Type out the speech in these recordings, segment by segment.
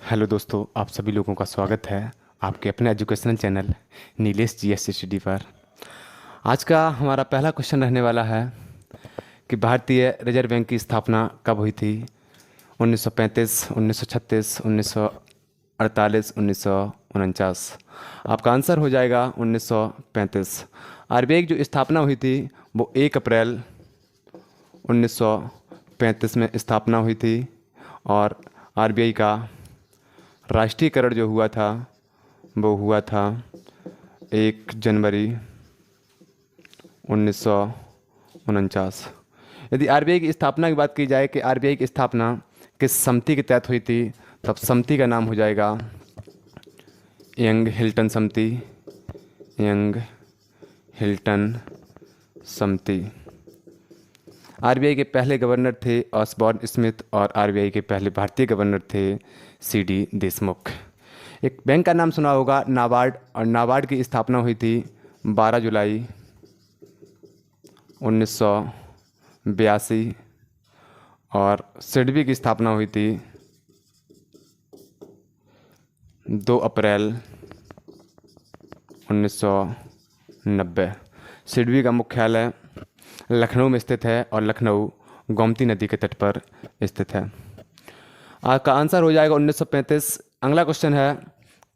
Hello दोस्तों, आप सभी लोगों का स्वागत है आपके अपने educational channel Nilesh GS study पर। आज का हमारा पहला क्वेश्चन रहने वाला है कि भारतीय रिजर्व बैंक की स्थापना कब हुई थी। 1935, 1936, 1948, 1949। आपका आंसर हो जाएगा 1935। आरबीआई की जो स्थापना हुई थी वो 1 अप्रैल 1935 में स्थापना हुई थी। और आरबीआई का राष्ट्रीयकरण जो हुआ था वो हुआ था 1 जनवरी 1949। यदि आरबीआई की स्थापना की बात की जाए कि आरबीआई की स्थापना किस समिति के तहत हुई थी, तब समिति का नाम हो जाएगा यंग हिल्टन समिति। यंग हिल्टन समिति। आरबीआई के पहले गवर्नर थे ऑसबॉर्न स्मिथ और आरबीआई के पहले भारतीय गवर्नर थे सीडी देशमुख। एक बैंक का नाम सुना होगा नाबार्ड, और नाबार्ड की स्थापना हुई थी 12 जुलाई 1982। और सिडबी की स्थापना हुई थी 2 अप्रैल 1990। सिडबी का मुख्यालय लखनऊ में स्थित है और लखनऊ गोमती नदी के तट पर स्थित है। आपका आंसर हो जाएगा 1935। अगला क्वेश्चन है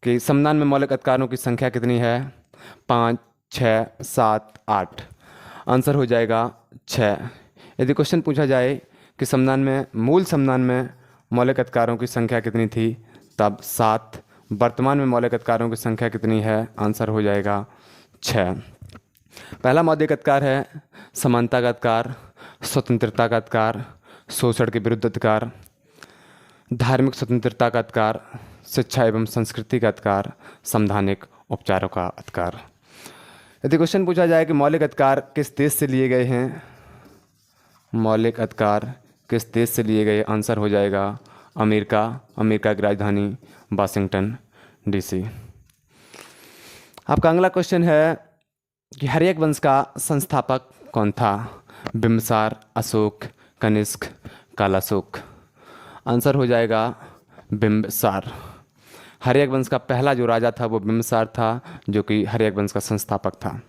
कि संविधान में मौलिक अधिकारों की संख्या कितनी है। 5, 6, 7, 8। आंसर हो जाएगा 6। यदि क्वेश्चन पूछा जाए कि संविधान में, मूल संविधान में मौलिक अधिकारों की संख्या कितनी थी, तब 7। वर्तमान में मौलिक अधिकारों की संख्या कितनी है, आंसर हो जाएगा 6। पहला मौलिक अधिकार है समानता का अधिकार, स्वतंत्रता का अधिकार, शोषण के विरुद्ध अधिकार, धार्मिक स्वतंत्रता का अधिकार, शिक्षा एवं संस्कृति का अधिकार, संवैधानिक उपचारों का अधिकार। यदि क्वेश्चन पूछा जाए कि मौलिक अधिकार किस देश से लिए गए हैं, मौलिक अधिकार किस देश से लिए गए, आंसर हो जाएगा अमेरिका। अमेरिका की राजधानी वाशिंगटन डीसी। आपका अगला क्वेश्चन है कि हर्यक वंश का संस्थापक कौन था। बिम्बसार, अशोक, कनिष्क, कालाशोक। आंसर हो जाएगा बिम्बसार। हर्यक वंश का पहला जो राजा था वो बिम्बसार था, जो कि हर्यक वंश का संस्थापक था।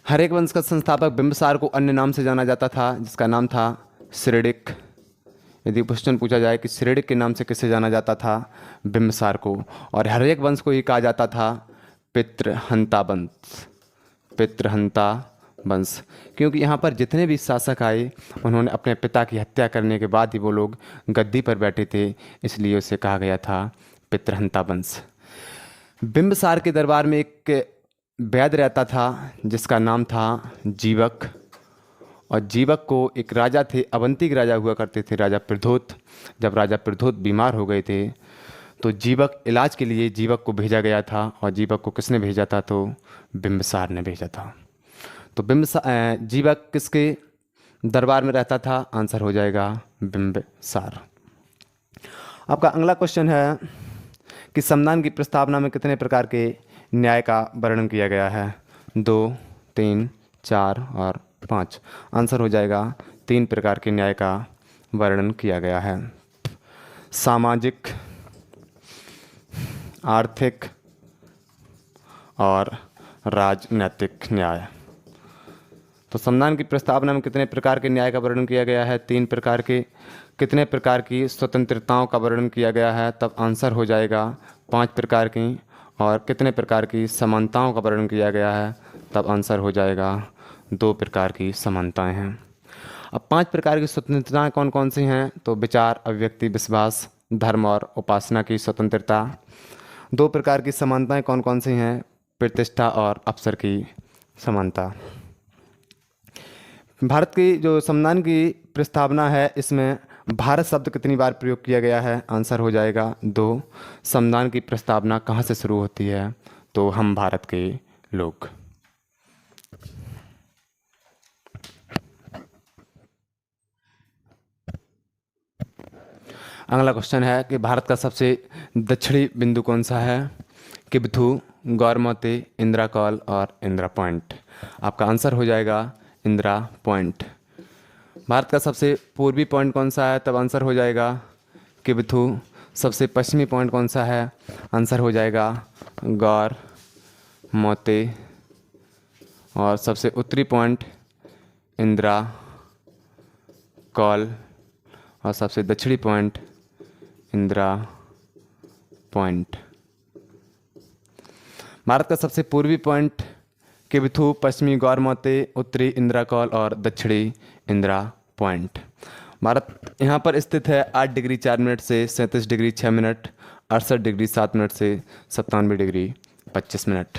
हर्यक वंश का संस्थापक बिम्बसार को अन्य नाम से जाना जाता था, जिसका नाम था सिरडिक। यदि क्वेश्चन पूछा जाए कि सिरडिक के नाम से किसे जाना जाता था, बिम्बसार को। और हर्यक वंश को ही कहा जाता था पितृहंता वंश। पितृहंता वंश, क्योंकि यहाँ पर जितने भी शासक आए उन्होंने अपने पिता की हत्या करने के बाद ही वो लोग गद्दी पर बैठे थे, इसलिए उसे कहा गया था पितृहंता वंश। बिम्बसार के दरबार में एक वैद्य रहता था जिसका नाम था जीवक। और जीवक को एक राजा थे, अवंती के राजा हुआ करते थे, राजा प्रद्योत। जब राजा प्रद्योत बीमार हो गए थे तो जीवक, इलाज के लिए जीवक को भेजा गया था। और जीवक को किसने भेजा था, तो बिम्बसार ने भेजा था। तो जीवक किसके दरबार में रहता था, आंसर हो जाएगा बिम्बसार। आपका अगला क्वेश्चन है कि संविधान की प्रस्तावना में कितने प्रकार के न्याय का वर्णन किया गया है। 2, 3, 4 और 5। आंसर हो जाएगा 3 प्रकार के न्याय का वर्णन किया गया है। सामाजिक, आर्थिक और राजनैतिक न्याय। तो संविधान की प्रस्तावना में कितने प्रकार के न्याय का वर्णन किया गया है, 3 प्रकार के। कितने प्रकार की स्वतंत्रताओं का वर्णन किया गया है, तब आंसर हो जाएगा 5 प्रकार की। और कितने प्रकार की समानताओं का वर्णन किया गया है, तब आंसर हो जाएगा 2 प्रकार की समानताएं हैं। अब 5 प्रकार की स्वतंत्रताएं कौन कौन सी हैं, तो विचार, अभिव्यक्ति, विश्वास, धर्म और उपासना की स्वतंत्रता। 2 प्रकार की समानताएं कौन कौन सी हैं, प्रतिष्ठा और अवसर की समानता। भारत की जो संविधान की प्रस्तावना है, इसमें भारत शब्द कितनी बार प्रयोग किया गया है, आंसर हो जाएगा 2। संविधान की प्रस्तावना कहाँ से शुरू होती है, तो हम भारत के लोग। अगला क्वेश्चन है कि भारत का सबसे दक्षिणी बिंदु कौन सा है। किबथू, गौरमती, इंदिरा कॉल और इंदिरा पॉइंट। आपका आंसर हो जाएगा इंदिरा पॉइंट। भारत का सबसे पूर्वी पॉइंट कौन सा है, तब आंसर हो जाएगा किबिथु। सबसे पश्चिमी पॉइंट कौन सा है? आंसर हो जाएगा गौर मोते। और सबसे उत्तरी पॉइंट इंदिरा कौल। और सबसे दक्षिणी पॉइंट इंदिरा पॉइंट। भारत का सबसे पूर्वी पॉइंट किबिथु, पश्चिमी गौर मोते, उत्तरी इंदिरा कौल और दक्षिणी इंदिरा पॉइंट। भारत यहाँ पर स्थित है 8 डिग्री 4 मिनट से 37 डिग्री 6 मिनट, 68 डिग्री 7 मिनट से 97 डिग्री 25 मिनट।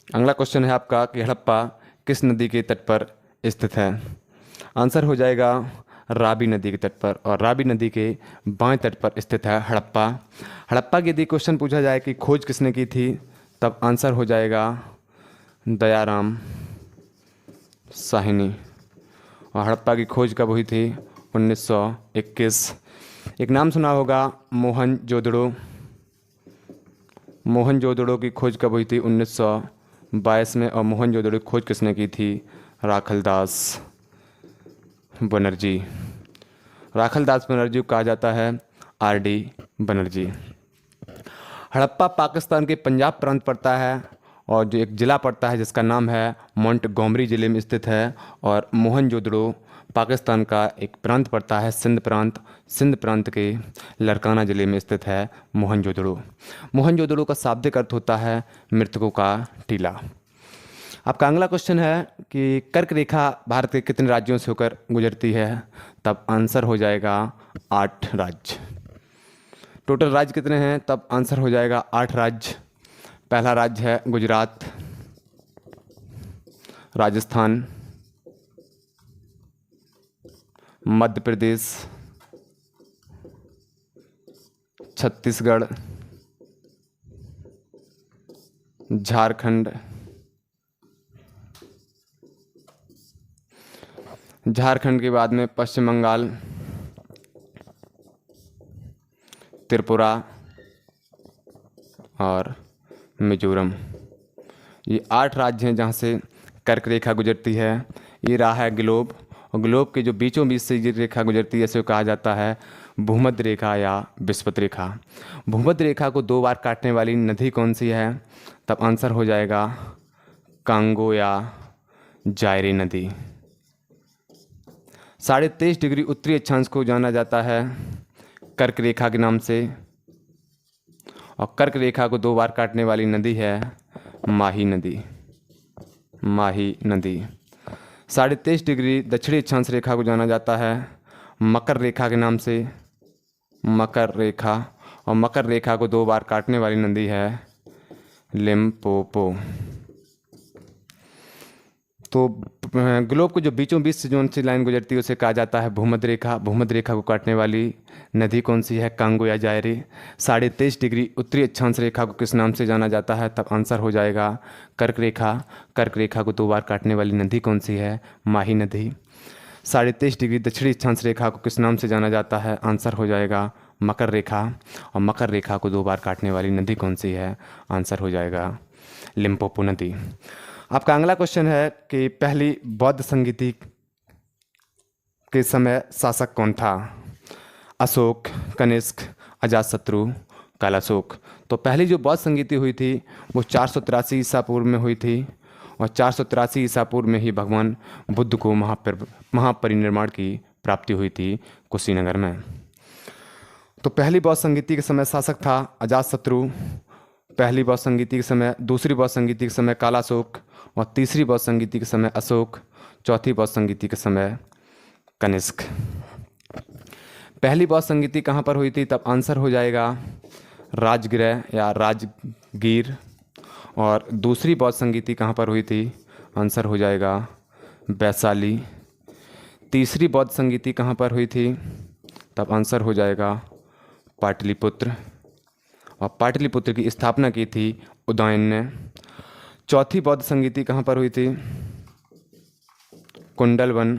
अगला क्वेश्चन है आपका कि हड़प्पा किस नदी के तट पर स्थित है? आंसर हो जाएगा रावी नदी के तट पर। और रावी नदी के बाएं तट पर स्थित है हड़प्पा। हड़प्पा की यदि क्वेश्चन पूछा जाए कि खोज किसने की थी, तब आंसर हो जाएगा दयाराम साहनी। और हड़प्पा की खोज कब हुई थी? 1921। एक नाम सुना होगा मोहनजोदड़ो। मोहनजोदड़ो की खोज कब हुई थी? 1922 में। और मोहनजोदड़ो की खोज किसने की थी? राखलदास बनर्जी। राखलदास बनर्जी को कहा जाता है आर.डी. बनर्जी। हड़प्पा पाकिस्तान के पंजाब प्रांत पड़ता है और जो एक ज़िला पड़ता है जिसका नाम है मोंटगोमरी ज़िले में स्थित है। और मोहनजोदड़ो पाकिस्तान का एक प्रांत पड़ता है सिंध प्रांत। सिंध प्रांत के लरकाना ज़िले में स्थित है मोहनजोदड़ो। मोहनजोदड़ो का शाब्दिक अर्थ होता है मृतकों का टीला। आपका अगला क्वेश्चन है कि कर्क रेखा भारत के कितने राज्यों से होकर गुजरती है? तब आंसर हो जाएगा 8 राज्य। टोटल राज्य कितने हैं? तब आंसर हो जाएगा 8 राज्य। पहला राज्य है गुजरात, राजस्थान, मध्य प्रदेश, छत्तीसगढ़, झारखंड, झारखंड के बाद में पश्चिम बंगाल, त्रिपुरा और मिजोरम। ये 8 राज्य हैं जहाँ से कर्क रेखा गुजरती है। ये रहा है ग्लोब। और ग्लोब के जो बीचों बीच से ये रेखा गुजरती है इसे कहा जाता है भूमध्य रेखा या विषुवत रेखा। भूमध्य रेखा को 2 बार काटने वाली नदी कौन सी है? तब आंसर हो जाएगा कांगो या जायरे नदी। 23.5 डिग्री उत्तरी अक्षांश को जाना जाता है कर्क रेखा के नाम से। और कर्क रेखा को 2 बार काटने वाली नदी है माही नदी। माही नदी। 23.5 डिग्री दक्षिणी अक्षांश रेखा को जाना जाता है मकर रेखा के नाम से। मकर रेखा। और मकर रेखा को 2 बार काटने वाली नदी है लिम्पोपो। तो ग्लोब को जो बीचों बीच से जो सी लाइन गुजरती है उसे कहा जाता है भूमध्य रेखा। भूमध्य रेखा को काटने वाली नदी कौन सी है? कांगो या जायरे। 23.5 डिग्री उत्तरी अक्षांश रेखा को किस नाम से जाना जाता है? तब आंसर हो जाएगा कर्क रेखा। कर्क रेखा को 2 बार काटने वाली नदी कौन सी है? माही नदी। 23.5 डिग्री दक्षिणी अक्षांश रेखा को किस नाम से जाना जाता है? आंसर हो जाएगा मकर रेखा। और मकर रेखा को 2 बार काटने वाली नदी कौन सी है? आंसर हो जाएगा लिम्पोपो नदी। आपका अगला क्वेश्चन है कि पहली बौद्ध संगीति के समय शासक कौन था? अशोक, कनिष्क, अजातशत्रु, कालाशोक। तो पहली जो बौद्ध संगीति हुई थी वो 483 ईसा पूर्व में हुई थी। और 483 ईसा पूर्व में ही भगवान बुद्ध को महापरिनिर्वाण की प्राप्ति हुई थी कुशीनगर में। तो पहली बौद्ध संगीति के समय शासक था अजातशत्रु। पहली बौद्ध संगीति के समय, दूसरी बौद्ध संगीति के समय कालाशोक। और तीसरी बौद्ध संगीति के समय अशोक। चौथी बौद्ध संगीति के समय कनिष्क। पहली बौद्ध संगीति कहाँ पर हुई थी? तब आंसर हो जाएगा राजगृह या राजगीर। और दूसरी बौद्ध संगीति कहाँ पर हुई थी? आंसर हो जाएगा वैशाली। तीसरी बौद्ध संगीति कहाँ पर हुई थी? तब आंसर हो जाएगा पाटलिपुत्र। और पाटलिपुत्र की स्थापना की थी उदयन ने। चौथी बौद्ध संगीति कहाँ पर हुई थी? कुंडलवन।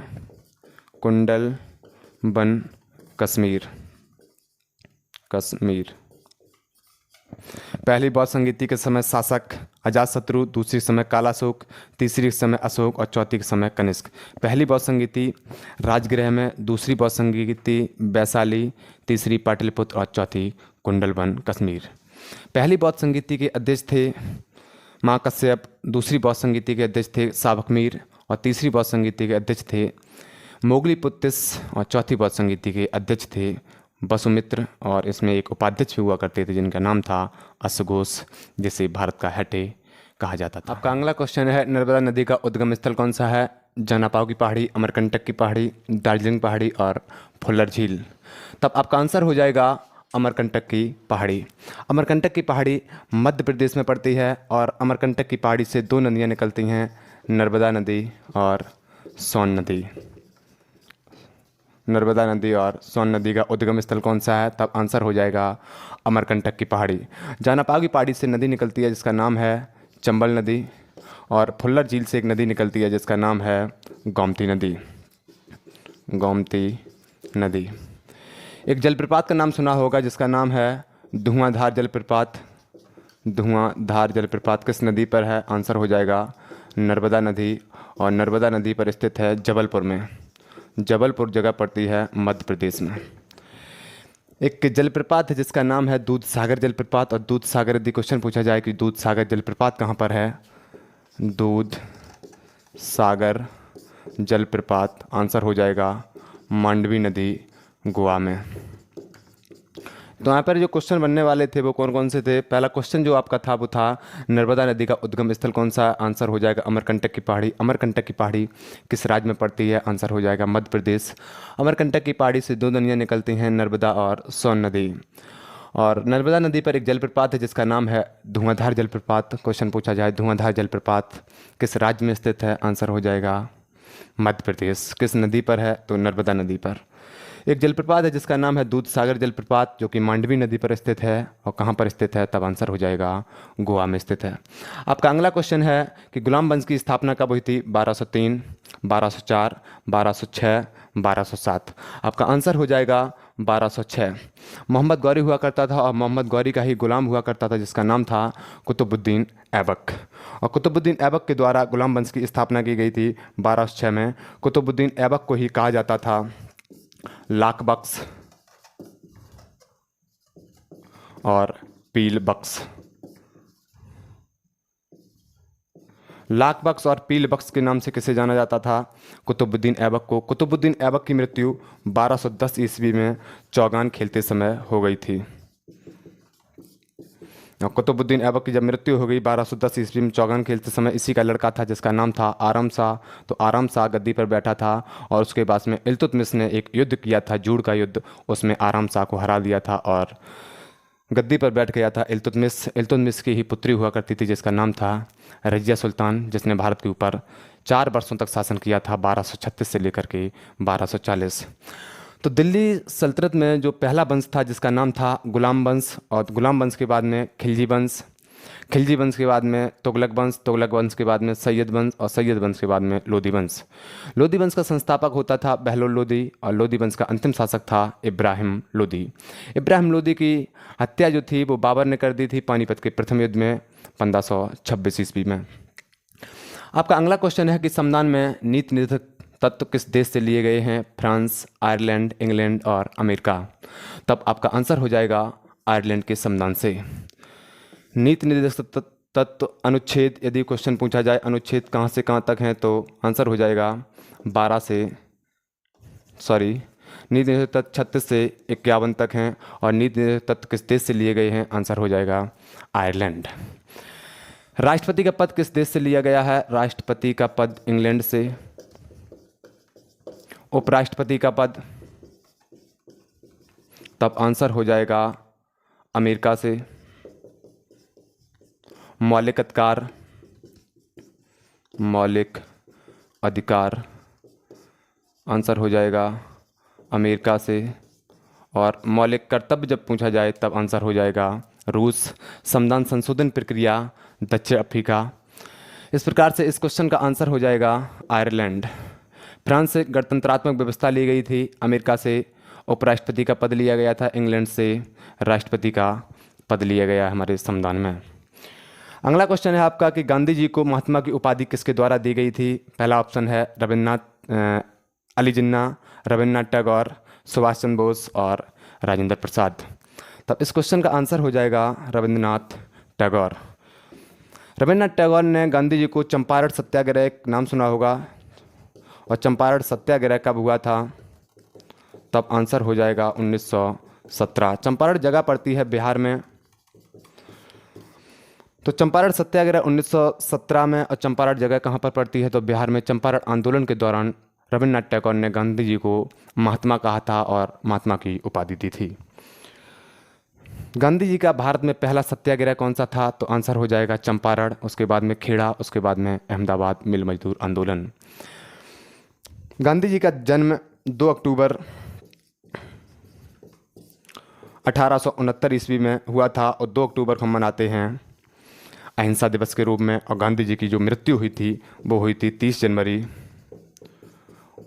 कुंडलवन कश्मीर। कश्मीर। पहली बौद्ध संगीति के समय शासक अजातशत्रु, दूसरी के समय कालाशोक, तीसरी के समय अशोक और चौथी के समय कनिष्क। पहली बौद्ध संगीति राजगृह में, दूसरी बौद्ध संगीति वैशाली, तीसरी पाटलिपुत्र और चौथी कुंडलवन कश्मीर। पहली बौद्ध संगीति के अध्यक्ष थे महाकश्यप, दूसरी बौद्ध संगीति के अध्यक्ष थे सावकमीर और तीसरी बौद्ध संगीति के अध्यक्ष थे मोगलीपुत्तिस और चौथी बौद्ध संगीति के अध्यक्ष थे वसुमित्र। और इसमें एक उपाध्यक्ष भी हुआ करते थे जिनका नाम था अश्वघोष, जिसे भारत का हेटे कहा जाता था। आपका अगला क्वेश्चन है, नर्मदा नदी का उद्गम स्थल कौन सा है? जनापाव की पहाड़ी, अमरकंटक की पहाड़ी, दार्जिलिंग पहाड़ी और फुल्लर झील। तब आपका आंसर हो जाएगा अमरकंटक की पहाड़ी। अमरकंटक की पहाड़ी मध्य प्रदेश में पड़ती है और अमरकंटक की पहाड़ी से दो नदियाँ निकलती हैं, नर्मदा नदी और सोन नदी। नर्मदा नदी और सोन नदी का उद्गम स्थल कौन सा है? तब आंसर हो जाएगा अमरकंटक की पहाड़ी। जनापाव की पहाड़ी से नदी निकलती है जिसका नाम है चंबल नदी, और फुल्लर झील से एक नदी निकलती है जिसका नाम है गोमती नदी। गोमती नदी। एक जलप्रपात का नाम सुना होगा जिसका नाम है धुआंधार जलप्रपात। धुआंधार जलप्रपात किस नदी पर है? आंसर हो जाएगा नर्मदा नदी, और नर्मदा नदी पर स्थित है जबलपुर में। जबलपुर जगह पड़ती है मध्य प्रदेश में। एक जलप्रपात है जिसका नाम है दूध सागर जलप्रपात, और दूध सागर यदि क्वेश्चन पूछा जाए कि दूध सागर जलप्रपात कहाँ पर है, दूध सागर जलप्रपात आंसर हो जाएगा मांडवी नदी, गोवा में। तो यहाँ पर जो क्वेश्चन बनने वाले थे वो कौन कौन से थे? पहला क्वेश्चन जो आपका था वो था नर्मदा नदी का उद्गम स्थल कौन सा? आंसर हो जाएगा अमरकंटक की पहाड़ी। अमरकंटक की पहाड़ी किस राज्य में पड़ती है? आंसर हो जाएगा मध्य प्रदेश। अमरकंटक की पहाड़ी से दो नदियाँ निकलती हैं, नर्मदा और सोन नदी। और नर्मदा नदी पर एक जलप्रपात है जिसका नाम है धुआंधार जलप्रपात। क्वेश्चन पूछा जाए धुआंधार जलप्रपात किस राज्य में स्थित है? आंसर हो जाएगा मध्य प्रदेश। किस नदी पर है? तो नर्मदा नदी पर। एक जलप्रपात है जिसका नाम है दूध सागर जलप्रपात, जो कि मांडवी नदी पर स्थित है। और कहाँ पर स्थित है? तब आंसर हो जाएगा गोवा में स्थित है। आपका अगला क्वेश्चन है कि गुलाम वंश की स्थापना कब हुई थी? 1203, 1204, 1206, 1207। आपका आंसर हो जाएगा 1206। मोहम्मद गौरी हुआ करता था और मोहम्मद गौरी का ही गुलाम हुआ करता था जिसका नाम था कुतुबुद्दीन ऐबक। और कुतुबुद्दीन ऐबक के द्वारा गुलाम वंश की स्थापना की गई थी 1206 में। कुतुबुद्दीन ऐबक को ही कहा जाता था लाख बख्श और पील बख्श। लाख बख्श और पील बख्श के नाम से किसे जाना जाता था? कुतुबुद्दीन ऐबक को। कुतुबुद्दीन ऐबक की मृत्यु 1210 ईस्वी में चौगान खेलते समय हो गई थी। कुतुबुद्दीन ऐबक की जब मृत्यु हो गई 1210 ईस्वी में चौगान खेलते समय, इसी का लड़का था जिसका नाम था आराम शाह। तो आराम शाह गद्दी पर बैठा था और उसके बाद में इल्तुतमिश ने एक युद्ध किया था, जूड़ का युद्ध। उसमें आराम शाह को हरा दिया था और गद्दी पर बैठ गया था इल्तुतमिश। इल्तुतमिश की ही पुत्री हुआ करती थी जिसका नाम था रजिया सुल्तान, जिसने भारत के ऊपर 4 वर्षों तक शासन किया था, 1236 से लेकर के 1240। तो दिल्ली सल्तनत में जो पहला वंश था जिसका नाम था गुलाम वंश, और गुलाम वंश के बाद में खिलजी वंश, खिलजी वंश के बाद में तुगलक वंश, तुगलक वंश के बाद में सैयद वंश, और सैयद वंश के बाद में लोधी वंश। लोधी वंश का संस्थापक होता था बहलोल लोधी, और लोधी वंश का अंतिम शासक था इब्राहिम लोधी। इब्राहिम लोधी की हत्या जो थी वो बाबर ने कर दी थी पानीपत के प्रथम युद्ध में 1526 ईस्वी में। आपका अगला क्वेश्चन है कि संविधान में नीति निर्धारक तत्व किस देश से लिए गए हैं? फ्रांस, आयरलैंड, इंग्लैंड और अमेरिका। तब आपका आंसर हो जाएगा आयरलैंड के संविधान से। नीति निर्देशक तत्व अनुच्छेद, यदि क्वेश्चन पूछा जाए अनुच्छेद कहाँ से कहाँ तक हैं तो आंसर हो जाएगा 12 से नीति निर्देशक तत्व 36 से 51 तक हैं। और नीति निर्देशक तत्व किस देश से लिए गए हैं? आंसर हो जाएगा आयरलैंड। राष्ट्रपति का पद किस देश से लिया गया है? राष्ट्रपति का पद इंग्लैंड से। उपराष्ट्रपति का पद, तब आंसर हो जाएगा अमेरिका से। मौलिक अधिकार आंसर हो जाएगा अमेरिका से। और मौलिक कर्तव्य जब पूछा जाए तब आंसर हो जाएगा रूस। संविधान संशोधन प्रक्रिया दक्षिण अफ्रीका। इस प्रकार से इस क्वेश्चन का आंसर हो जाएगा आयरलैंड। फ्रांस से गणतंत्रात्मक व्यवस्था ली गई थी, अमेरिका से उपराष्ट्रपति का पद लिया गया था, इंग्लैंड से राष्ट्रपति का पद लिया गया हमारे संविधान में। अगला क्वेश्चन है आपका कि गांधी जी को महात्मा की उपाधि किसके द्वारा दी गई थी। पहला ऑप्शन है अली जिन्ना, रविन्द्रनाथ टैगोर, सुभाष चंद्र बोस और राजेंद्र प्रसाद। तब इस क्वेश्चन का आंसर हो जाएगा रविन्द्रनाथ टैगोर। रविन्द्रनाथ टैगोर ने गांधी जी को चंपारण सत्याग्रह, नाम सुना होगा, और चंपारण सत्याग्रह कब हुआ था। तब आंसर हो जाएगा 1917। चंपारण जगह पड़ती है बिहार में, तो चंपारण सत्याग्रह 1917 में, और चंपारण जगह कहाँ पर पड़ती है तो बिहार में। चंपारण आंदोलन के दौरान रविन्द्रनाथ टैगोर ने गांधी जी को महात्मा कहा था और महात्मा की उपाधि दी थी। गांधी जी का भारत में पहला सत्याग्रह कौन सा था तो आंसर हो जाएगा चंपारण, उसके बाद में खेड़ा, उसके बाद में अहमदाबाद मिल मजदूर आंदोलन। गांधी जी का जन्म 2 अक्टूबर 1869 ईस्वी में हुआ था, और 2 अक्टूबर को हम मनाते हैं अहिंसा दिवस के रूप में। और गांधी जी की जो मृत्यु हुई थी वो हुई थी 30 जनवरी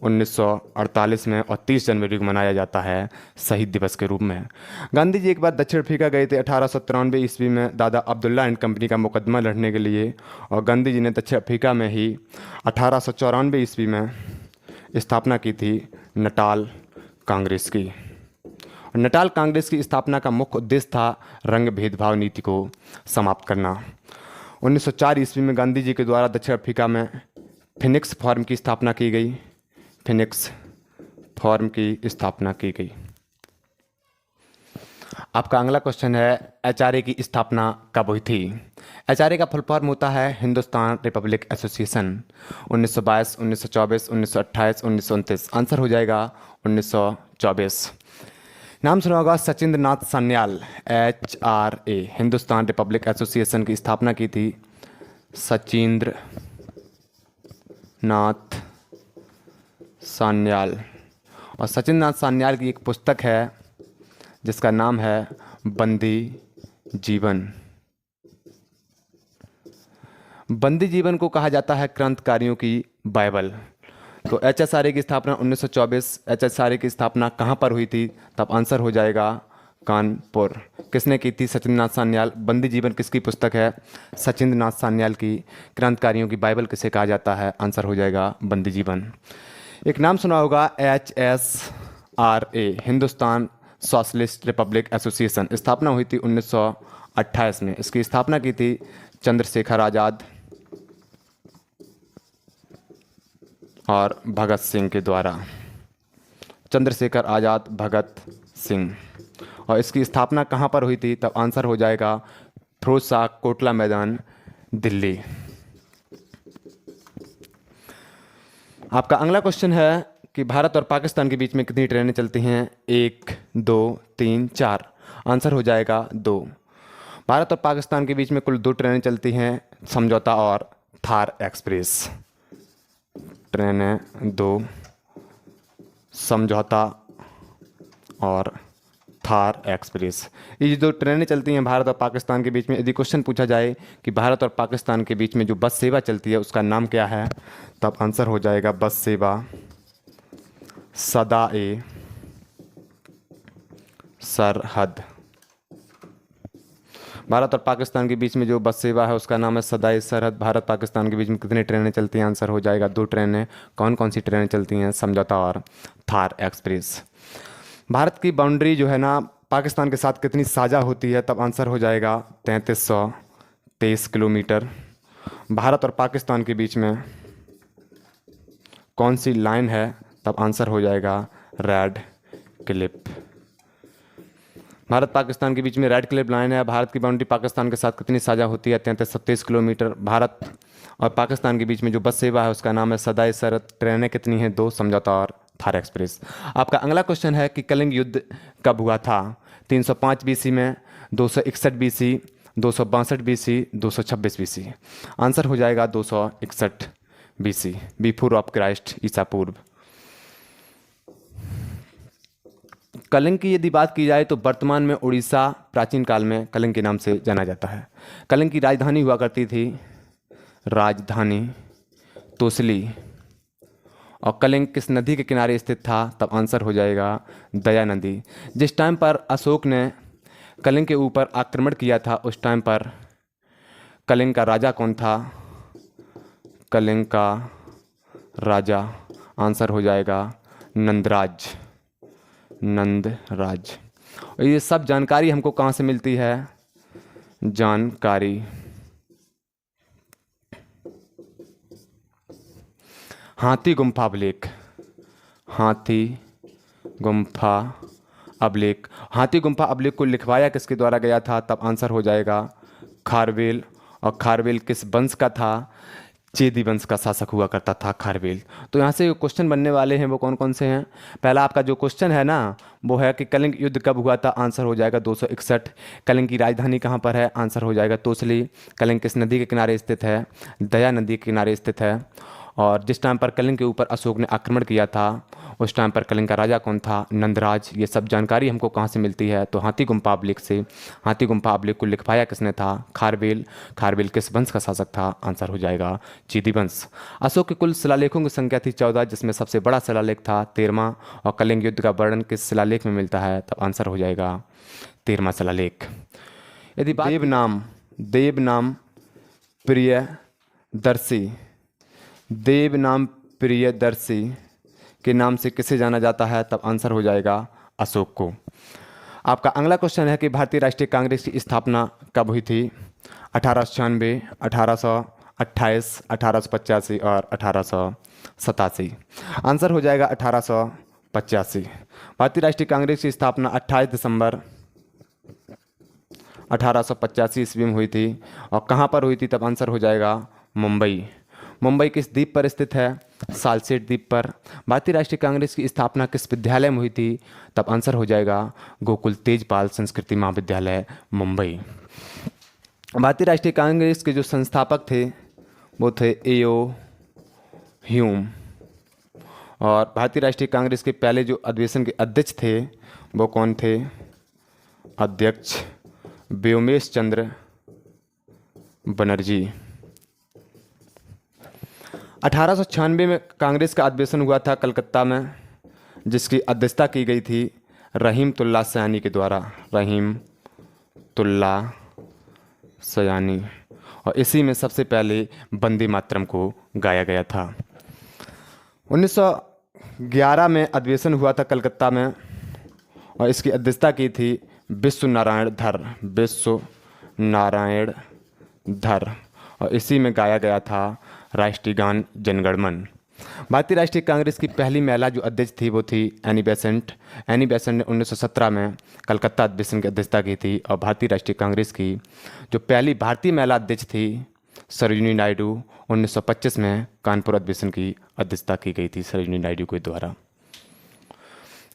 1948 में, और 30 जनवरी को मनाया जाता है शहीद दिवस के रूप में। गांधी जी एक बार दक्षिण अफ्रीका गए थे 1893 ईस्वी में दादा अब्दुल्ला एंड कंपनी का मुकदमा लड़ने के लिए, और गांधी जी ने दक्षिण अफ्रीका में ही 1894 ईस्वी में स्थापना की थी नटाल कांग्रेस की। और नटाल कांग्रेस की स्थापना का मुख्य उद्देश्य था रंग भेदभाव नीति को समाप्त करना। 1904 ईस्वी में गांधी जी के द्वारा दक्षिण अफ्रीका में फिनिक्स फॉर्म की स्थापना की गई। फिनिक्स फॉर्म की स्थापना की गई। आपका अगला क्वेश्चन है एचआरए की स्थापना कब हुई थी। एचआरए का फुल फॉर्म होता है हिंदुस्तान रिपब्लिक एसोसिएशन। 1922, 1924, 1928, 1929। आंसर हो जाएगा 1924। नाम सुना होगा Sachindra Nath Sanyal. HRA Hindustan Republic Association की स्थापना की थी सचिंद्र नाथ सान्याल। और सचिंद्र नाथ सान्याल की एक पुस्तक है जिसका नाम है बंदी जीवन। बंदी जीवन को कहा जाता है क्रांतिकारियों की बाइबल। तो एचएसआरए की स्थापना 1924। एचएसआरए की स्थापना कहाँ पर हुई थी तब आंसर हो जाएगा कानपुर। किसने की थी? सचिंद्र नाथ सान्याल। बंदी जीवन किसकी पुस्तक है? सचिंद्र नाथ सान्याल की। क्रांतिकारियों की बाइबल किसे कहा जाता है? आंसर हो जाएगा बंदी जीवन। एक नाम सुना होगा HSRA Hindustan socialist Republic association. स्थापना हुई थी 1928 में। इसकी स्थापना की थी चंद्रशेखर आज़ाद और भगत सिंह के द्वारा। चंद्रशेखर आज़ाद, भगत सिंह। और इसकी स्थापना कहाँ पर हुई थी तब आंसर हो जाएगा फिरोज शाह कोटला मैदान, दिल्ली। आपका अगला क्वेश्चन है कि भारत और पाकिस्तान के बीच में कितनी ट्रेनें चलती हैं? 1, 2, 3, 4। आंसर हो जाएगा 2। भारत और पाकिस्तान के बीच में कुल 2 ट्रेनें चलती हैं, समझौता और थार एक्सप्रेस। ट्रेनें 2, समझौता और थार एक्सप्रेस। ये जो ट्रेनें चलती हैं भारत और पाकिस्तान के बीच में, यदि क्वेश्चन पूछा जाए कि भारत और पाकिस्तान के बीच में जो बस सेवा चलती है उसका नाम क्या है तब आंसर हो जाएगा बस सेवा सदा-ए सरहद। भारत और पाकिस्तान के बीच में जो बस सेवा है उसका नाम है सदा-ए सरहद। भारत पाकिस्तान के बीच में कितनी ट्रेनें चलती हैं? आंसर हो जाएगा 2 ट्रेनें। कौन कौन सी ट्रेनें चलती हैं? समझौता और थार एक्सप्रेस। भारत की बाउंड्री जो है ना पाकिस्तान के साथ कितनी साझा होती है तब आंसर हो जाएगा 3323 किलोमीटर। भारत और पाकिस्तान के बीच में कौन सी लाइन है तब आंसर हो जाएगा रेड क्लिफ। भारत पाकिस्तान के बीच में रेड क्लिफ लाइन है। भारत की बाउंड्री पाकिस्तान के साथ कितनी साझा होती है? 3327 किलोमीटर। भारत और पाकिस्तान के बीच में जो बस सेवा है उसका नाम है सदा-ए सरहद। ट्रेनें कितनी हैं? 2, समझौता और थार एक्सप्रेस। आपका अगला क्वेश्चन है कि कलिंग युद्ध कब हुआ था? 305 BC में, 261 BC, 262 BC, 226 BC। आंसर हो जाएगा 261 BC, बिफोर ऑफ क्राइस्ट, ईसा पूर्व। कलिंग की यदि बात की जाए तो वर्तमान में उड़ीसा प्राचीन काल में कलिंग के नाम से जाना जाता है। कलिंग की राजधानी हुआ करती थी राजधानी तोसली। और कलिंग किस नदी के किनारे स्थित था तब आंसर हो जाएगा दया नदी। जिस टाइम पर अशोक ने कलिंग के ऊपर आक्रमण किया था उस टाइम पर कलिंग का राजा कौन था? कलिंग का राजा, आंसर हो जाएगा नंदराज। नंदराज। और ये सब जानकारी हमको कहाँ से मिलती है? जानकारी हाथी गुम्फा अभिलेख। हाथी गुम्फा अभिलेख। हाथी गुम्फा अभिलेख को लिखवाया किसके द्वारा गया था? तब आंसर हो जाएगा खारवेल। और खारवेल किस वंश का था? चेदी वंश का शासक हुआ करता था खारवेल। तो यहाँ से क्वेश्चन बनने वाले हैं वो कौन कौन से हैं? पहला आपका जो क्वेश्चन है ना वो है कि कलिंग युद्ध कब हुआ था? आंसर हो जाएगा 261। कलिंग की राजधानी कहाँ पर है? आंसर हो जाएगा तोसली। कलिंग किस नदी के किनारे स्थित है? दया नदी के किनारे स्थित है। और जिस टाइम पर कलिंग के ऊपर अशोक ने आक्रमण किया था उस टाइम पर कलिंग का राजा कौन था? नंदराज। ये सब जानकारी हमको कहाँ से मिलती है? तो हाथी गुम्फा अभिलेख से। हाथी गुम्फा अभिलेख को लिखवाया किसने था? खारवेल। खारवेल किस वंश का शासक था? आंसर हो जाएगा चेदी वंश। अशोक के कुल शिलालेखों की संख्या थी 14, जिसमें सबसे बड़ा शिलालेख था 13वां। और कलिंग युद्ध का वर्णन किस शिलालेख में मिलता है? तब आंसर हो जाएगा 13वां शिलालेख। यदि देव नाम प्रियदर्शी, देव नाम प्रियदर्शी के नाम से किसे जाना जाता है? तब आंसर हो जाएगा अशोक को। आपका अगला क्वेश्चन है कि भारतीय राष्ट्रीय कांग्रेस की स्थापना कब हुई थी? 1896, 1828, 1885 और 1887। आंसर हो जाएगा 1885। भारतीय राष्ट्रीय कांग्रेस की स्थापना 28 दिसंबर 1885 ईस्वी में हुई थी। और कहाँ पर हुई थी? तब आंसर हो जाएगा मुंबई। मुंबई किस द्वीप पर स्थित है? सालसेट द्वीप पर। भारतीय राष्ट्रीय कांग्रेस की स्थापना किस विद्यालय में हुई थी? तब आंसर हो जाएगा गोकुल तेजपाल संस्कृति महाविद्यालय मुंबई। भारतीय राष्ट्रीय कांग्रेस के जो संस्थापक थे वो थे एओ ह्यूम। और भारतीय राष्ट्रीय कांग्रेस के पहले जो अधिवेशन के अध्यक्ष थे वो कौन थे? अध्यक्ष व्योमेश चंद्र बनर्जी। 1896 में कांग्रेस का अधिवेशन हुआ था कलकत्ता में, जिसकी अध्यक्षता की गई थी रहीमतुल्लाह सयानी के द्वारा। रहीमतुल्लाह सयानी। और इसी में सबसे पहले वंदे मातरम को गाया गया था। 1911 में अधिवेशन हुआ था कलकत्ता में और इसकी अध्यक्षता की थी विश्व नारायण धर। और इसी में गाया गया था राष्ट्रीय गान जनगण मन। भारतीय राष्ट्रीय कांग्रेस की पहली महिला जो अध्यक्ष थी वो थी एनी बेसेंट। एनी बेसेंट ने 1917 में कलकत्ता अधिवेशन की अध्यक्षता की थी। और भारतीय राष्ट्रीय कांग्रेस की जो पहली भारतीय महिला अध्यक्ष थी सरोजिनी नायडू, 1925 में कानपुर अधिवेशन की अध्यक्षता की गई थी सरोजिनी नायडू के द्वारा।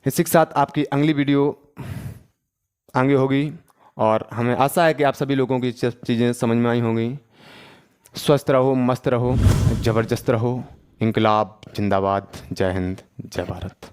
इसी के साथ आपकी अगली वीडियो आगे होगी और हमें आशा है कि आप सभी लोगों की चीज़ें समझ में आई होंगी। स्वस्थ रहो, मस्त रहो, ज़बरदस्त रहो। इंकलाब जिंदाबाद। जय हिंद, जय भारत।